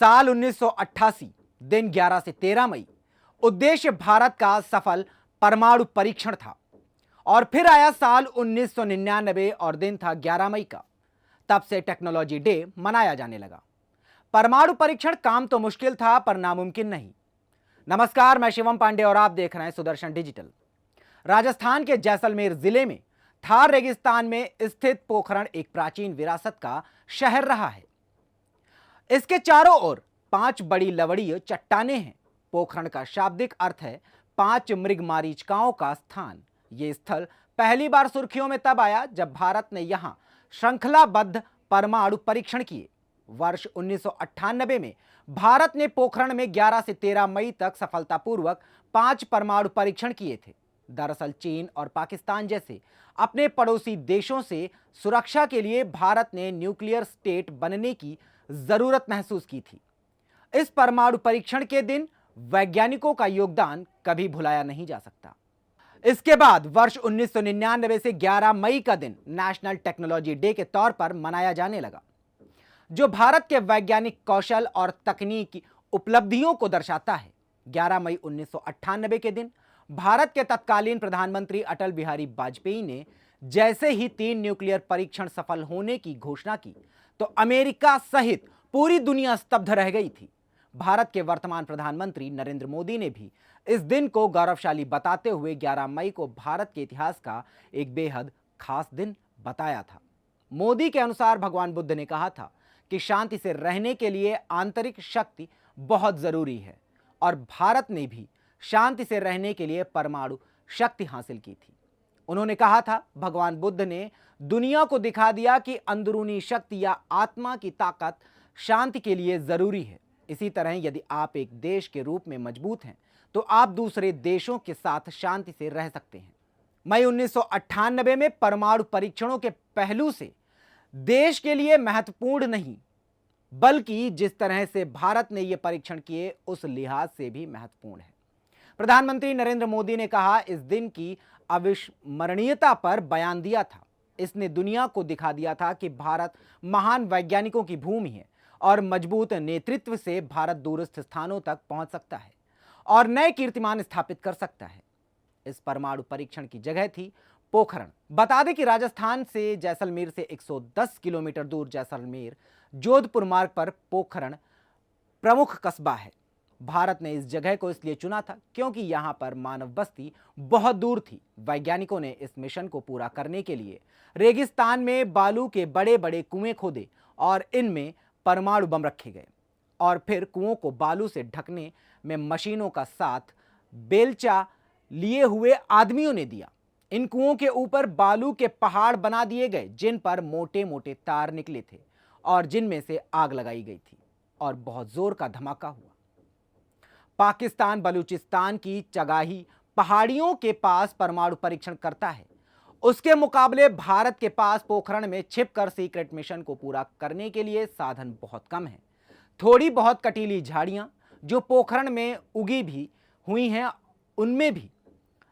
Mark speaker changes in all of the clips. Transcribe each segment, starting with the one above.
Speaker 1: साल 1988 दिन 11 से 13 मई उद्देश्य भारत का सफल परमाणु परीक्षण था। और फिर आया साल 1999 और दिन था 11 मई का। तब से टेक्नोलॉजी डे मनाया जाने लगा। परमाणु परीक्षण काम तो मुश्किल था पर नामुमकिन नहीं। नमस्कार, मैं शिवम पांडे और आप देख रहे हैं सुदर्शन डिजिटल। राजस्थान के जैसलमेर जिले में थार रेगिस्तान में स्थित पोखरण एक प्राचीन विरासत का शहर रहा है। इसके चारों ओर 5 बड़ी लवड़ीय चट्टानें हैं। पोखरण का शाब्दिक अर्थ है 5 मृगमारीचिकाओं का स्थान। यह स्थल पहली बार सुर्खियों में तब आया जब भारत ने यहां श्रृंखलाबद्ध परमाणु परीक्षण किए। वर्ष 1998 में भारत ने पोखरण में 11 से 13 मई तक सफलतापूर्वक 5 परमाणु परीक्षण किए थे। दरअसल चीन और पाकिस्तान जैसे अपने पड़ोसी देशों से सुरक्षा के लिए भारत ने न्यूक्लियर स्टेट बनने की जरूरत महसूस की थी। इस परमाणु परीक्षण के दिन वैज्ञानिकों का योगदान कभी भुलाया नहीं जा सकता। इसके बाद वर्ष 1999 से 11 मई का दिन नेशनल टेक्नोलॉजी डे के तौर पर मनाया जाने लगा, जो भारत के वैज्ञानिक कौशल और तकनीकी उपलब्धियों को दर्शाता है। 11 मई 1998 के दिन भारत के तत्कालीन प्रधानमंत्री अटल बिहारी वाजपेयी ने जैसे ही 3 न्यूक्लियर परीक्षण सफल होने की घोषणा की तो अमेरिका सहित पूरी दुनिया स्तब्ध रह गई थी। भारत के वर्तमान प्रधानमंत्री नरेंद्र मोदी ने भी इस दिन को गौरवशाली बताते हुए 11 मई को भारत के इतिहास का एक बेहद खास दिन बताया था। मोदी के अनुसार भगवान बुद्ध ने कहा था कि शांति से रहने के लिए आंतरिक शक्ति बहुत जरूरी है और भारत ने भी शांति से रहने के लिए परमाणु शक्ति हासिल की थी। उन्होंने कहा था, भगवान बुद्ध ने दुनिया को दिखा दिया कि अंदरूनी शक्ति या आत्मा की ताकत शांति के लिए जरूरी है। इसी तरह यदि आप एक देश के रूप में मजबूत हैं तो आप दूसरे देशों के साथ शांति से रह सकते हैं। मई 1998 में परमाणु परीक्षणों के पहलू से देश के लिए महत्वपूर्ण नहीं, बल्कि जिस तरह से भारत ने यह परीक्षण किए उस लिहाज से भी महत्वपूर्ण है। प्रधानमंत्री नरेंद्र मोदी ने कहा, इस दिन की अविस्मरणीयता पर बयान दिया था। इसने दुनिया को दिखा दिया था कि भारत महान वैज्ञानिकों की भूमि है और मजबूत नेतृत्व से भारत दूरस्थ स्थानों तक पहुंच सकता है और नए कीर्तिमान स्थापित कर सकता है। इस परमाणु परीक्षण की जगह थी पोखरण। बता दें कि राजस्थान से जैसलमेर से 110 किलोमीटर दूर जैसलमेर जोधपुर मार्ग पर पोखरण प्रमुख कस्बा है। भारत ने इस जगह को इसलिए चुना था क्योंकि यहां पर मानव बस्ती बहुत दूर थी। वैज्ञानिकों ने इस मिशन को पूरा करने के लिए रेगिस्तान में बालू के बड़े बड़े कुएं खोदे और इनमें परमाणु बम रखे गए और फिर कुओं को बालू से ढकने में मशीनों का साथ बेलचा लिए हुए आदमियों ने दिया। इन कुओं के ऊपर बालू के पहाड़ बना दिए गए जिन पर मोटे मोटे तार निकले थे और जिनमें से आग लगाई गई थी और बहुत जोर का धमाका हुआ। पाकिस्तान बलूचिस्तान की चगाही पहाड़ियों के पास परमाणु परीक्षण करता है। उसके मुकाबले भारत के पास पोखरण में छिपकर सीक्रेट मिशन को पूरा करने के लिए साधन बहुत कम है। थोड़ी बहुत कटीली झाड़ियां जो पोखरण में उगी भी हुई हैं, उनमें भी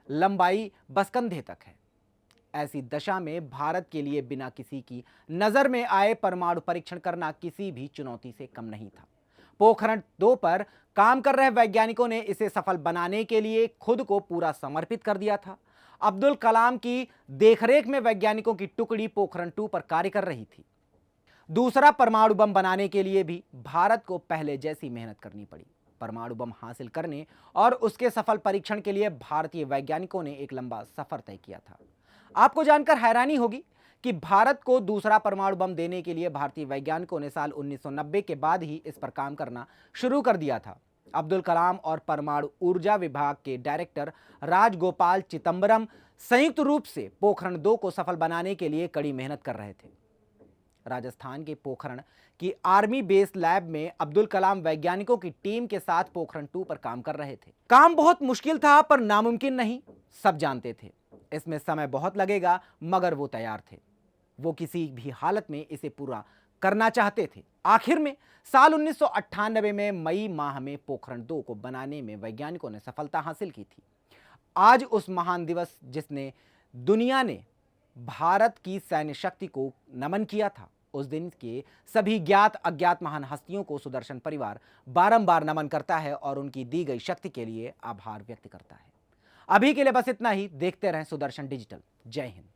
Speaker 1: लंबाई बस कंधे तक है। ऐसी दशा में भारत के लिए बिना किसी की नजर में आए परमाणु परीक्षण करना किसी भी चुनौती से कम नहीं था। पोखरण 2 पर काम कर रहे वैज्ञानिकों ने इसे सफल बनाने के लिए खुद को पूरा समर्पित कर दिया था। अब्दुल कलाम की देखरेख में वैज्ञानिकों की टुकड़ी पोखरण 2 पर कार्य कर रही थी। दूसरा परमाणु बम बनाने के लिए भी भारत को पहले जैसी मेहनत करनी पड़ी। परमाणु बम हासिल करने और उसके सफल परीक्षण के लिए भारतीय वैज्ञानिकों ने एक लंबा सफर तय किया था। आपको जानकर हैरानी होगी कि भारत को दूसरा परमाणु बम देने के लिए भारतीय वैज्ञानिकों ने साल 1990 के बाद ही इस पर काम करना शुरू कर दिया था। अब्दुल कलाम और परमाणु ऊर्जा विभाग के डायरेक्टर राजगोपाल चिदंबरम संयुक्त रूप से पोखरण 2 को सफल बनाने के लिए कड़ी मेहनत कर रहे थे। राजस्थान के पोखरण की आर्मी बेस लैब में अब्दुल कलाम वैज्ञानिकों की टीम के साथ पोखरण 2 पर काम कर रहे थे। काम बहुत मुश्किल था पर नामुमकिन नहीं, सब जानते थे। इसमें समय बहुत लगेगा मगर वो तैयार थे। वो किसी भी हालत में इसे पूरा करना चाहते थे। आखिर में साल 1998 में मई माह में पोखरण 2 को बनाने में वैज्ञानिकों ने सफलता हासिल की थी। आज उस महान दिवस जिसने दुनिया ने भारत की सैन्य शक्ति को नमन किया था, उस दिन के सभी ज्ञात अज्ञात महान हस्तियों को सुदर्शन परिवार बारंबार नमन करता है और उनकी दी गई शक्ति के लिए आभार व्यक्त करता है। अभी के लिए बस इतना ही। देखते रहें सुदर्शन डिजिटल। जय हिंद।